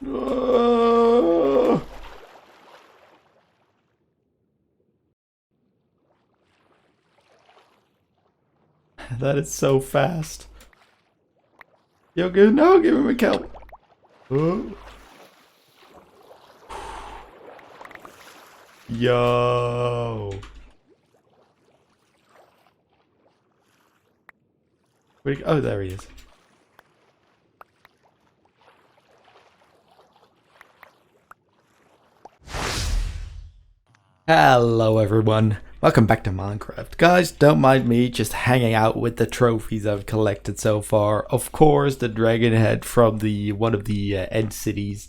Oh, that is so fast. Yo, good. No, give him a kelp. Oh. Yo. Oh, there he is. Hello everyone, welcome back to Minecraft. Guys, don't mind me just hanging out with the trophies I've collected so far. Of course, the dragon head from the one of the end cities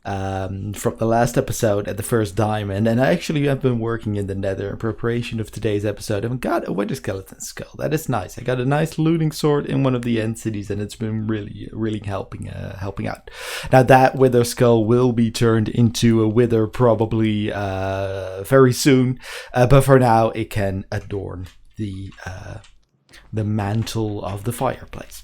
from the last episode at the first diamond, and I actually have been working in the nether in preparation of today's episode and got a wither skeleton skull. That is nice. I got a nice looting sword in one of the end cities, and it's been really helping out. Now that wither skull will be turned into a wither probably very soon, but for now it can adorn the mantle of the fireplace.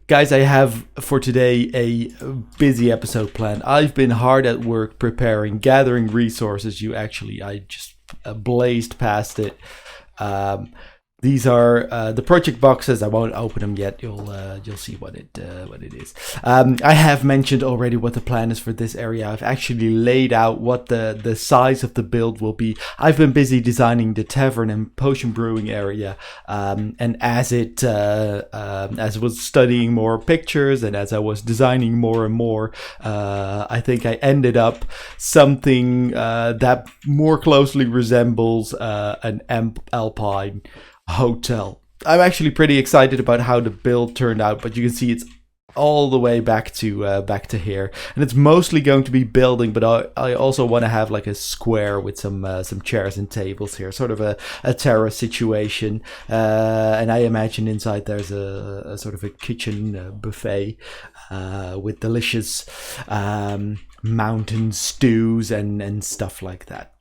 Guys, I have for today a busy episode planned. I've been hard at work preparing, gathering resources. I just blazed past it. These are the project boxes. I won't open them yet. You'll see what it is. I have mentioned already what the plan is for this area. I've actually laid out what the size of the build will be. I've been busy designing the tavern and potion brewing area, and as I was studying more pictures and as I was designing more and more, I think I ended up something that more closely resembles an alpine hotel. I'm actually pretty excited about how the build turned out, but you can see it's all the way back to here, and it's mostly going to be building, but I also want to have like a square with some chairs and tables here, sort of a terrace situation, and I imagine inside there's a sort of a kitchen buffet with delicious mountain stews and stuff like that.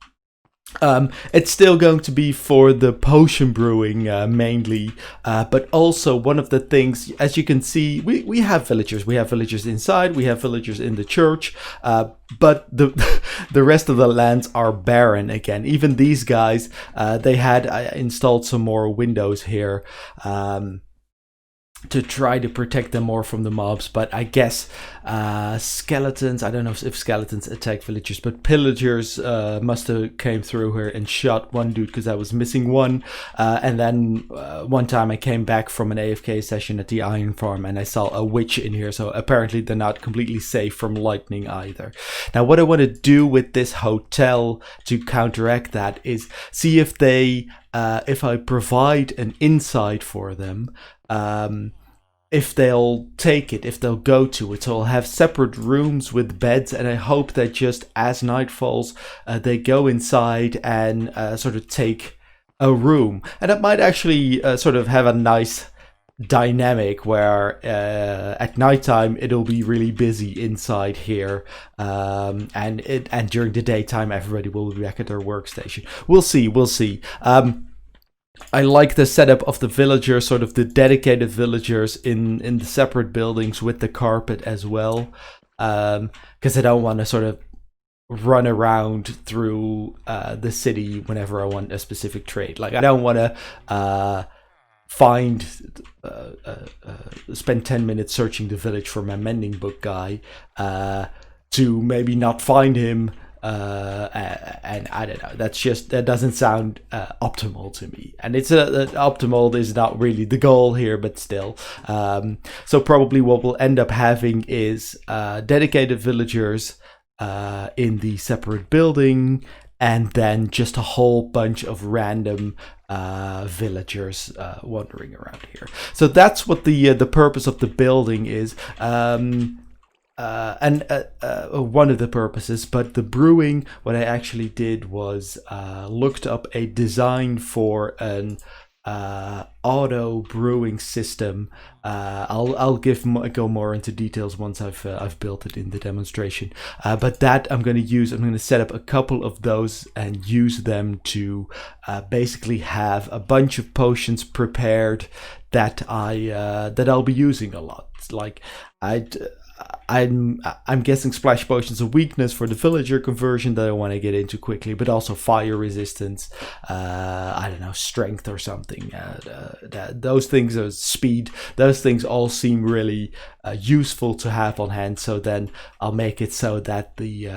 It's still going to be for the potion brewing mainly, but also one of the things, as you can see, we have villagers. We have villagers inside, we have villagers in the church, but the rest of the lands are barren again. Even these guys, they had installed some more windows here to try to protect them more from the mobs, but I guess skeletons, I don't know if skeletons attack villagers, but pillagers must have came through here and shot one dude because I was missing one, and then one time I came back from an AFK session at the iron farm and I saw a witch in here, so apparently they're not completely safe from lightning either. Now what I want to do with this hotel to counteract that is see if they if I provide an inside for them, if they'll take it, if they'll go to it. So I'll have separate rooms with beds, and I hope that just as night falls, they go inside and sort of take a room. And it might actually sort of have a nice dynamic where at nighttime it'll be really busy inside here, and during the daytime everybody will be back at their workstation. We'll see. I like the setup of the villagers, sort of the dedicated villagers in the separate buildings with the carpet as well, because I don't want to sort of run around through the city whenever I want a specific trade. Like I don't want to spend 10 minutes searching the village for my mending book guy to maybe not find him. And I don't know, that doesn't sound optimal to me, and it's optimal is not really the goal here, but still, so probably what we'll end up having is dedicated villagers in the separate building, and then just a whole bunch of random villagers wandering around here. So that's what the purpose of the building is. And one of the purposes, but the brewing, what I actually did was looked up a design for an auto brewing system. I'll go more into details once I've built it in the demonstration. But that I'm going to set up a couple of those and use them to basically have a bunch of potions prepared that I'll be using a lot. Like I'm guessing splash potions of weakness for the villager conversion that I want to get into quickly, but also fire resistance. I don't know, strength or something. Those things are speed. Those things all seem really useful to have on hand. So then I'll make it so that the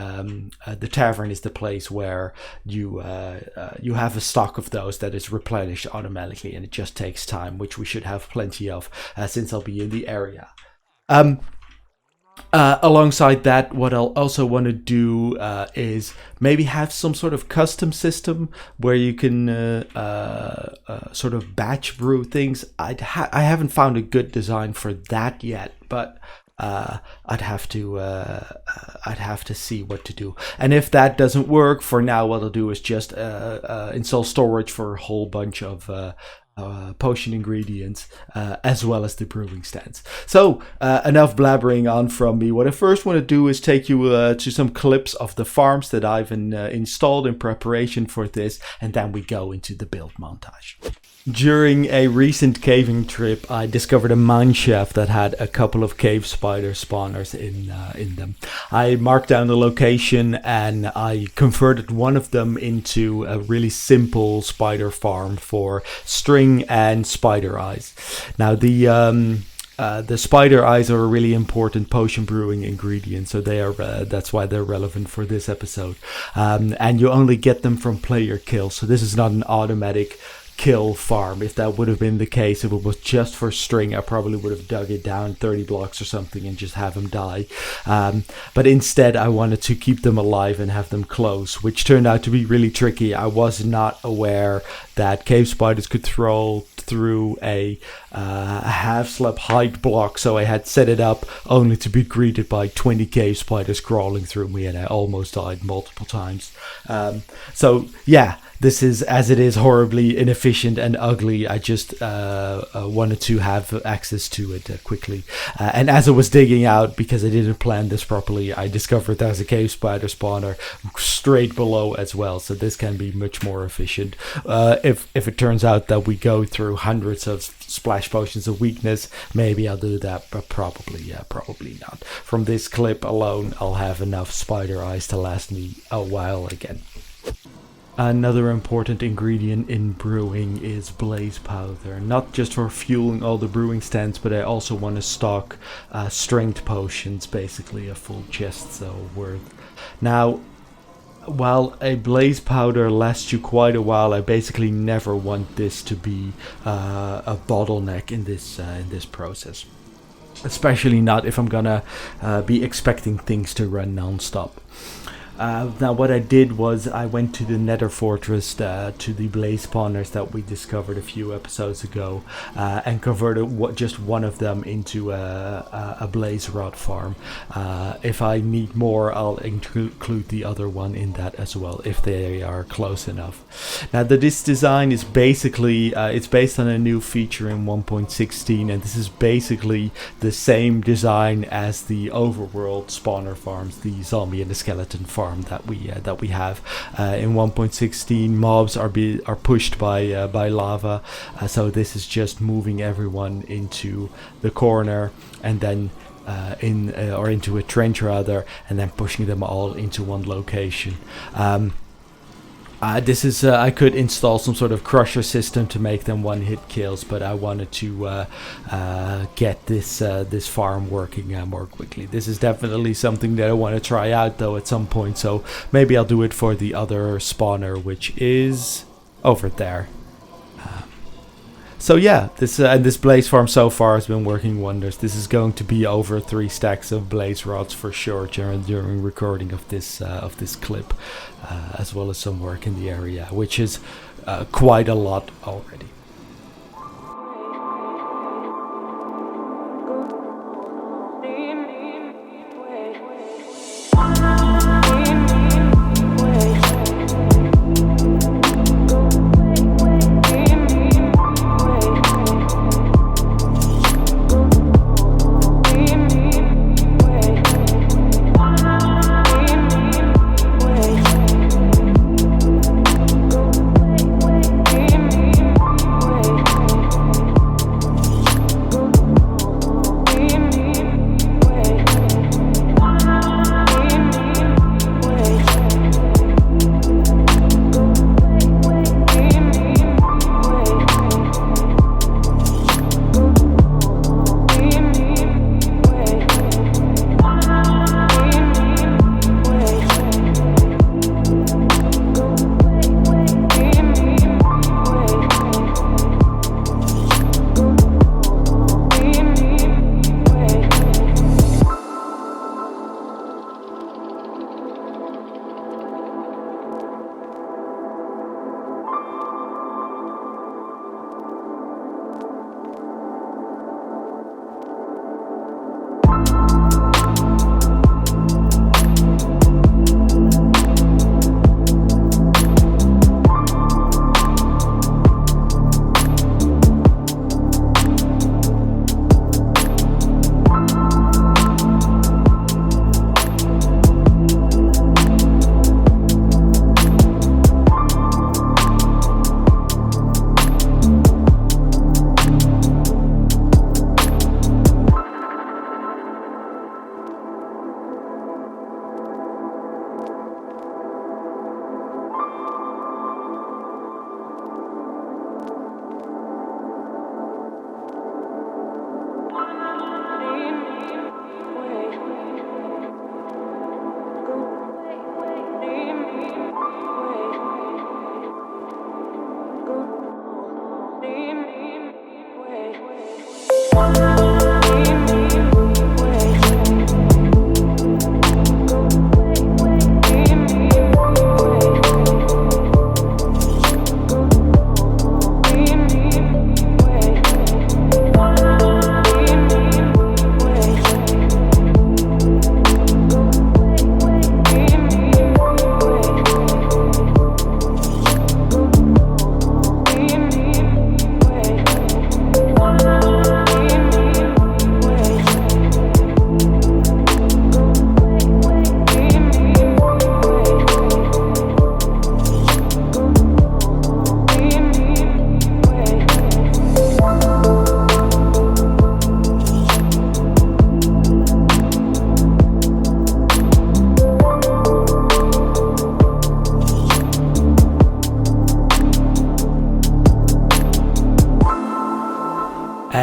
tavern is the place where you have a stock of those that is replenished automatically, and it just takes time, which we should have plenty of since I'll be in the area. Alongside that, what I'll also want to do is maybe have some sort of custom system where you can sort of batch brew things. I haven't found a good design for that yet, but I'd have to see what to do. And if that doesn't work, for now, what I'll do is just install storage for a whole bunch of potion ingredients, as well as the brewing stands. So enough blabbering on from me. What I first want to do is take you to some clips of the farms that I've installed in preparation for this, and then we go into the build montage. During a recent caving trip, I discovered a mine shaft that had a couple of cave spider spawners in them. I marked down the location and I converted one of them into a really simple spider farm for string and spider eyes. Now the spider eyes are a really important potion brewing ingredient, so they are that's why they're relevant for this episode. And you only get them from player kills, so this is not an automatic kill farm. If that would have been the case, if it was just for string, I probably would have dug it down 30 blocks or something and just have them die. But instead, I wanted to keep them alive and have them close, which turned out to be really tricky. I was not aware that cave spiders could throw through a half slab height block, so I had set it up only to be greeted by 20 cave spiders crawling through me, and I almost died multiple times. So yeah, this is, as it is, horribly inefficient and ugly. I just wanted to have access to it quickly. And as I was digging out, because I didn't plan this properly, I discovered there's a cave spider spawner straight below as well. So this can be much more efficient. If it turns out that we go through hundreds of splash potions of weakness, maybe I'll do that, but probably not. From this clip alone, I'll have enough spider eyes to last me a while again. Another important ingredient in brewing is blaze powder, not just for fueling all the brewing stands, but I also want to stock strength potions, basically a full chest worth. Now, while a blaze powder lasts you quite a while, I basically never want this to be a bottleneck in this process, especially not if I'm gonna be expecting things to run non-stop. Now what I did was I went to the Nether Fortress, to the blaze spawners that we discovered a few episodes ago, and converted just one of them into a blaze rod farm. If I need more, I'll include the other one in that as well, if they are close enough. Now this design is basically, it's based on a new feature in 1.16, and this is basically the same design as the overworld spawner farms, the zombie and the skeleton farm that we have in 1.16. Mobs are pushed by lava, so this is just moving everyone into the corner and then or into a trench rather, and then pushing them all into one location. This is I could install some sort of crusher system to make them one-hit kills, but I wanted to get this farm working more quickly. This is definitely something that I want to try out though at some point, so maybe I'll do it for the other spawner, which is over there. So yeah, this blaze farm so far has been working wonders. This is going to be over 3 stacks of blaze rods for sure during recording of this clip, as well as some work in the area, which is quite a lot already.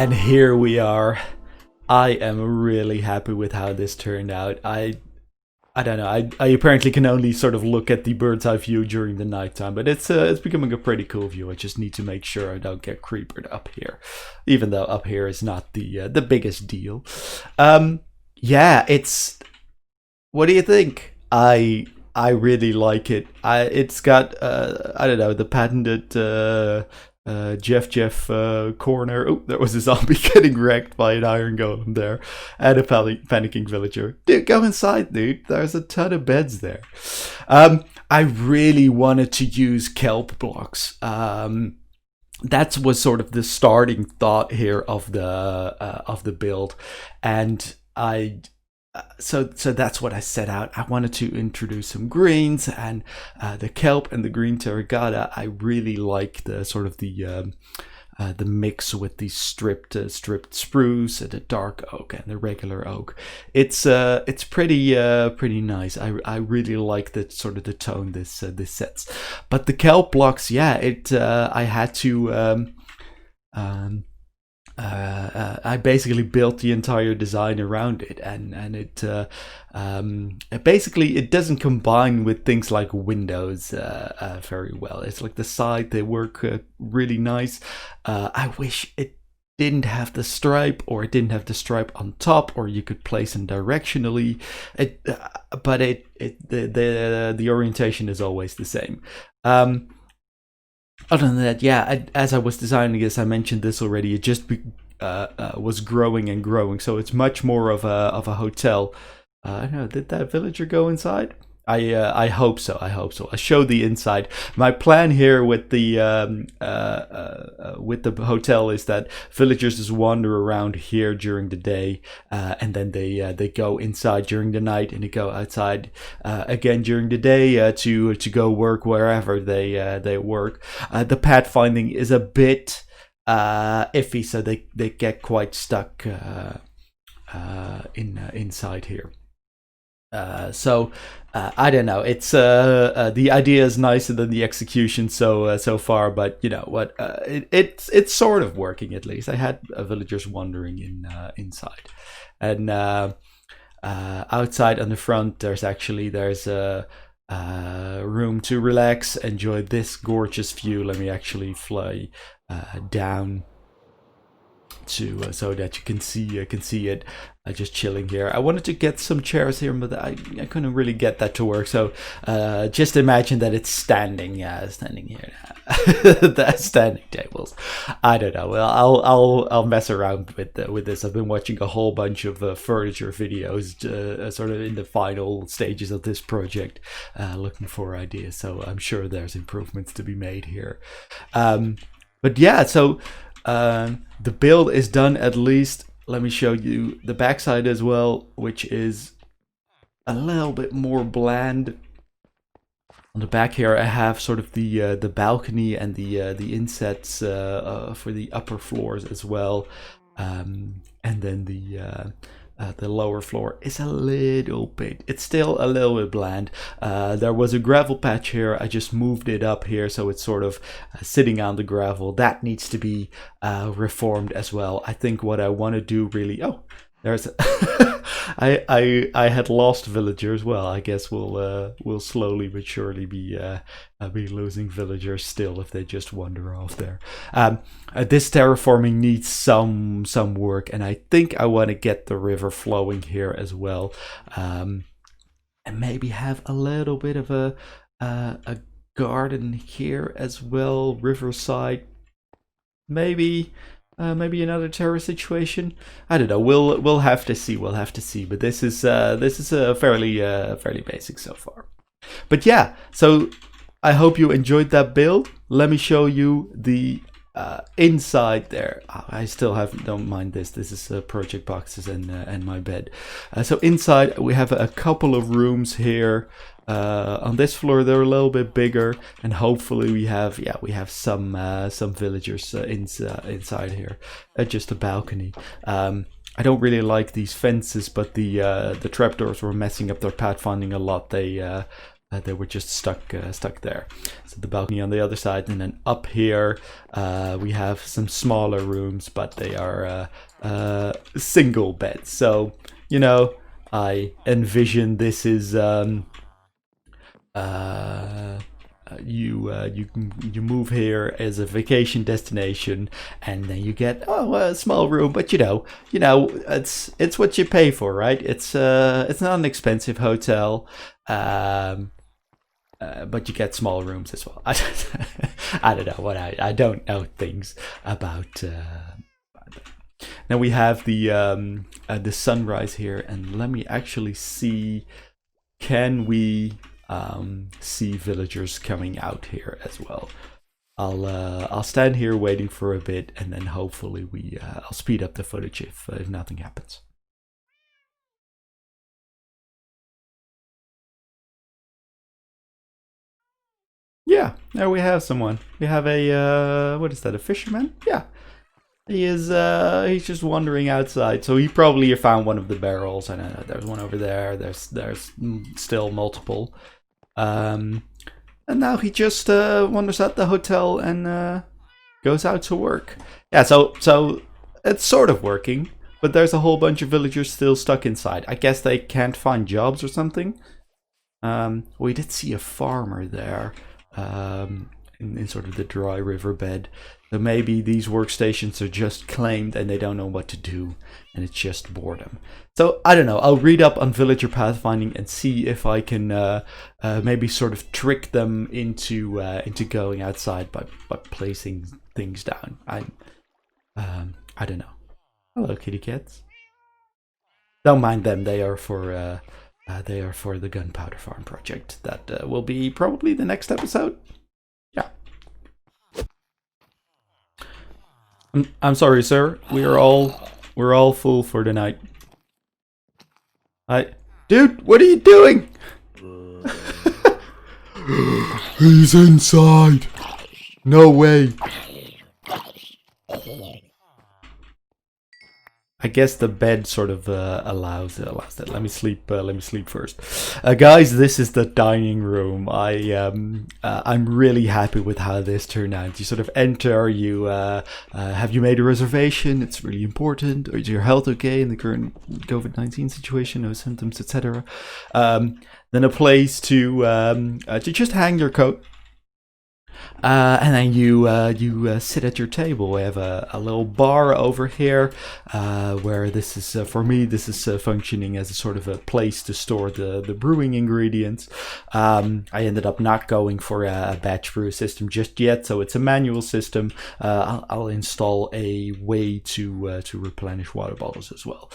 And here we are. I am really happy with how this turned out. I don't know. I apparently can only sort of look at the bird's eye view during the nighttime, but it's becoming a pretty cool view. I just need to make sure I don't get creepered up here, even though up here is not the biggest deal. Yeah, it's. What do you think? I really like it. It's got I don't know, the patented Jeff corner. Oh, there was a zombie getting wrecked by an iron golem there, and a panicking villager. Dude, go inside, dude. There's a ton of beds there. I really wanted to use kelp blocks. That was sort of the starting thought here of the build, and so that's what I set out. I wanted to introduce some greens, and the kelp and the green terracotta. I really like the sort of the mix with the stripped spruce, the dark oak, and the regular oak. It's pretty nice. I really like the sort of the tone this sets. But the kelp blocks, yeah, I had to. I basically built the entire design around it, and it basically it doesn't combine with things like windows very well. It's like the side, they work really nice. I wish it didn't have the stripe, or it didn't have the stripe on top, or you could place them directionally. But the orientation is always the same. Other than that, yeah, as I was designing this, I mentioned this already, it just was growing and growing, so it's much more of a hotel. I don't know, did that villager go inside? I hope so. I showed the inside. My plan here with the hotel is that villagers just wander around here during the day, and then they go inside during the night, and they go outside again during the day to go work wherever they work. The pathfinding is a bit iffy, so they get quite stuck inside here. So I don't know. It's the idea is nicer than the execution so far, but you know what? It's sort of working, at least. I had villagers wandering inside, and outside on the front there's a room to relax, enjoy this gorgeous view. Let me actually fly down to so that you can see it. Just chilling here. I wanted to get some chairs here, but I couldn't really get that to work. So just imagine that it's standing here. That's standing tables. I don't know. Well, I'll mess around with this. I've been watching a whole bunch of furniture videos, sort of in the final stages of this project, looking for ideas. So I'm sure there's improvements to be made here. But yeah, so the build is done, at least. Let me show you the backside as well, which is a little bit more bland. On the back here, I have sort of the balcony and the insets for the upper floors as well, and then the lower floor is a little bit. It's still a little bit bland. There was a gravel patch here. I just moved it up here, so it's sort of sitting on the gravel. That needs to be reformed as well. I think what I want to do really. Oh, there's. I had lost villagers. Well, I guess we'll slowly but surely be losing villagers still if they just wander off there. This terraforming needs some work, and I think I want to get the river flowing here as well, and maybe have a little bit of a garden here as well, riverside. Maybe another terrace situation. I don't know. We'll have to see. But this is a fairly basic so far. But yeah, so I hope you enjoyed that build. Let me show you the inside there. I still don't mind this. This is project boxes and my bed. So inside we have a couple of rooms here. On this floor they're a little bit bigger, and hopefully we have some villagers inside here. Just a balcony. I don't really like these fences, but the trapdoors were messing up their pathfinding a lot. they were just stuck there. So the balcony on the other side, and then up here we have some smaller rooms, but they are single beds. So I envision this is you move here as a vacation destination, and then you get a small room, but it's what you pay for, right? It's not an expensive hotel, but you get small rooms as well. I don't know what I don't know things about. Now we have the sunrise here, and let me actually see. Can we see villagers coming out here as well? I'll stand here waiting for a bit, and then hopefully I'll speed up the footage if nothing happens. Yeah, there we have someone. We have a what is that? A fisherman? Yeah. He's just wandering outside, so he probably found one of the barrels. I know there's one over there. There's still multiple. And now he just wanders at the hotel and goes out to work. Yeah, so it's sort of working, but there's a whole bunch of villagers still stuck inside. I guess they can't find jobs or something. We did see a farmer there in sort of the dry riverbed. So maybe these workstations are just claimed and they don't know what to do, and it's just boredom. So I don't know. I'll read up on villager pathfinding and see if I can maybe sort of trick them into going outside by placing things down. I don't know. Hello, kitty cats. Don't mind them. They are for the gunpowder farm project. That will be probably the next episode. Yeah. I'm sorry, sir. We're all full for the night. Dude, what are you doing? He's inside. No way. I guess the bed sort of allows that. Let me sleep first, guys. This is the dining room. I'm really happy with how this turned out. You sort of enter. You have you made a reservation? It's really important. Or is your health okay in the current COVID-19 situation? No symptoms, etc. Then a place to just hang your coat. And then you sit at your table. We have a little bar over here where this is for me. This is functioning as a sort of a place to store the brewing ingredients. I ended up not going for a batch brew system just yet, so it's a manual system. I'll install a way to replenish water bottles as well.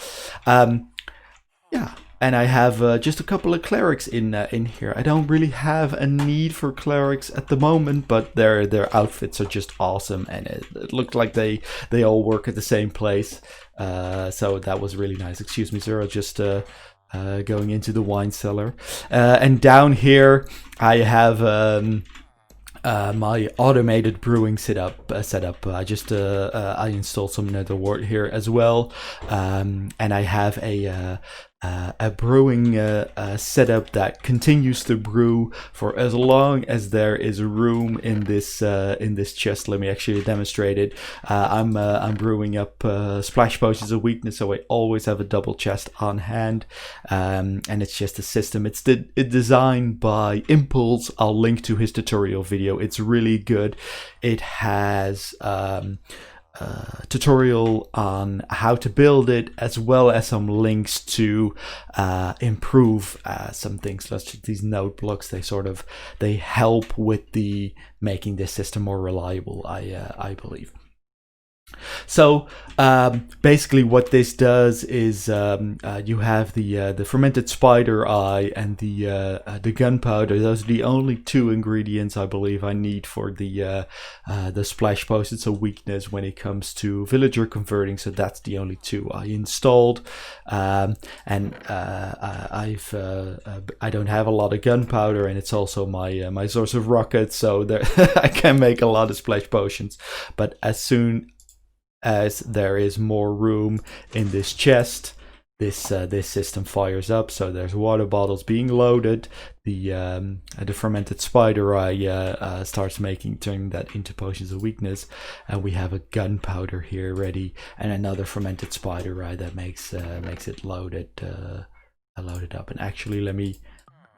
Yeah. And I have just a couple of clerics in here. I don't really have a need for clerics at the moment, but their outfits are just awesome, and it looked like they all work at the same place. So that was really nice. Excuse me, sir. Just going into the wine cellar, and down here I have my automated brewing setup. I just I installed some nether wart here as well, and I have a brewing setup that continues to brew for as long as there is room in this chest. Let me actually demonstrate it. I'm brewing up splash potions of weakness, so I always have a double chest on hand, and it's just a system. It's designed by Impulse. I'll link to his tutorial video. It's really good. It has tutorial on how to build it, as well as some links to improve some things, such as these node blocks. They help with the making this system more reliable, I believe. So basically what this does is you have the fermented spider eye and the gunpowder. Those are the only two ingredients I believe I need for the splash potions of weakness when it comes to villager converting. So that's the only two I installed, and I don't have a lot of gunpowder, and it's also my source of rockets, so there I can make a lot of splash potions. But as soon as there is more room in this chest, this system fires up. So there's water bottles being loaded. The fermented spider eye starts turning that into potions of weakness, and we have a gunpowder here ready, and another fermented spider eye that makes it loaded up. And actually, let me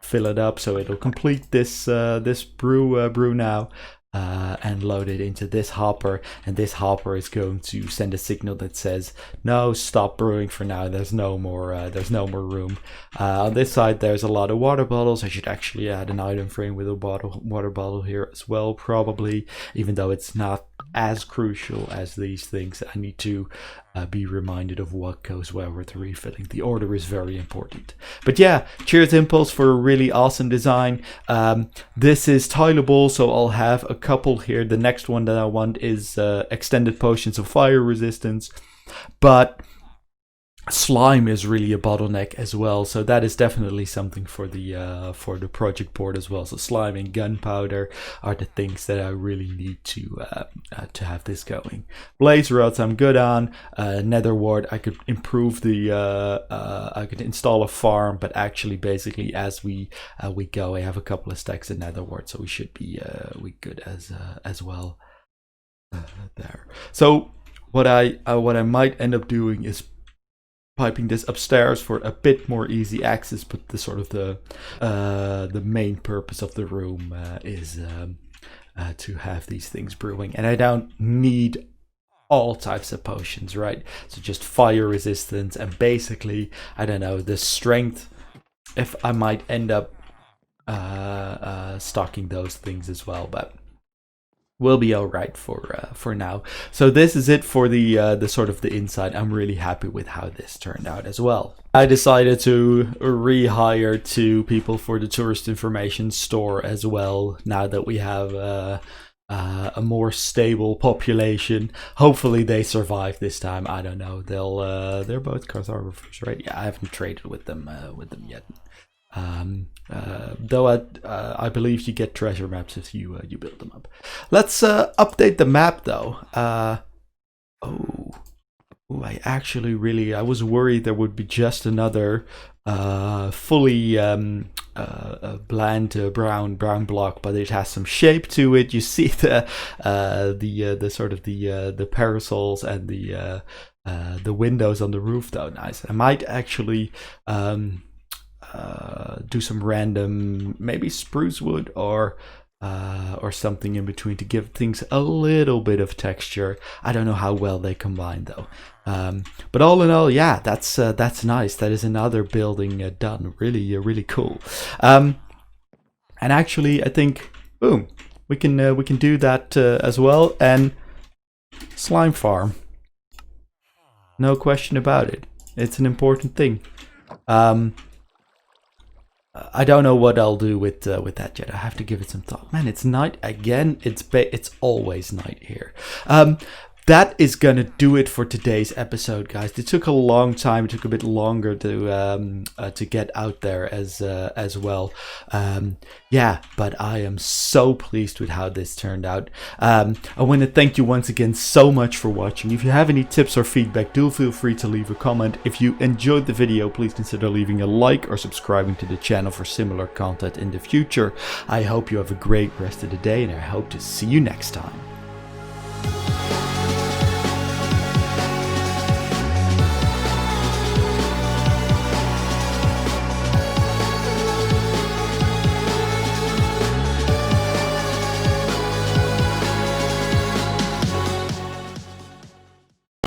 fill it up so it'll complete this brew now. And load it into this hopper, and this hopper is going to send a signal that says, no, stop brewing for now, there's no more room. On this side there's a lot of water bottles. I should actually add an item frame with a water bottle here as well, probably, even though it's not as crucial as these things. I need to be reminded of what goes where with refilling. The order is very important. But yeah, cheers Impulse for a really awesome design. This is tileable, so I'll have a couple here. The next one that I want is extended potions of fire resistance, but slime is really a bottleneck as well, so that is definitely something for the project board as well. So slime and gunpowder are the things that I really need to have this going. Blaze rods I'm good on. Nether wart, I could improve the I could install a farm, but actually basically as we go, I have a couple of stacks of nether wart, so we should be we good as well there. So what I might end up doing is piping this upstairs for a bit more easy access, but the sort of the main purpose of the room is to have these things brewing, and I don't need all types of potions, right? So just fire resistance and basically, I don't know, the strength, if I might end up stocking those things as well, but we'll be all right for now. So this is it for the sort of the inside. I'm really happy with how this turned out as well. I decided to rehire 2 people for the tourist information store as well, now that we have a more stable population. Hopefully they survive this time. I don't know. They're both cartographers, right? Yeah, I haven't traded with them yet. Though I believe you get treasure maps if you build them up. Let's update the map though. I was worried there would be just another fully bland brown block, but it has some shape to it. You see the sort of the parasols and the windows on the roof though. Nice. I might actually do some random, maybe spruce wood or something in between to give things a little bit of texture. I don't know how well they combine though. But all in all, yeah, that's nice. That is another building done. Really cool. And actually, I think, boom, we can do that as well. And slime farm, no question about it. It's an important thing. I don't know what I'll do with that yet. I have to give it some thought. Man, it's night again. It's always night here. That is gonna do it for today's episode, guys. It took a long time. It took a bit longer to get out there as well. Yeah, but I am so pleased with how this turned out. I want to thank you once again so much for watching. If you have any tips or feedback, do feel free to leave a comment. If you enjoyed the video, please consider leaving a like or subscribing to the channel for similar content in the future. I hope you have a great rest of the day, and I hope to see you next time.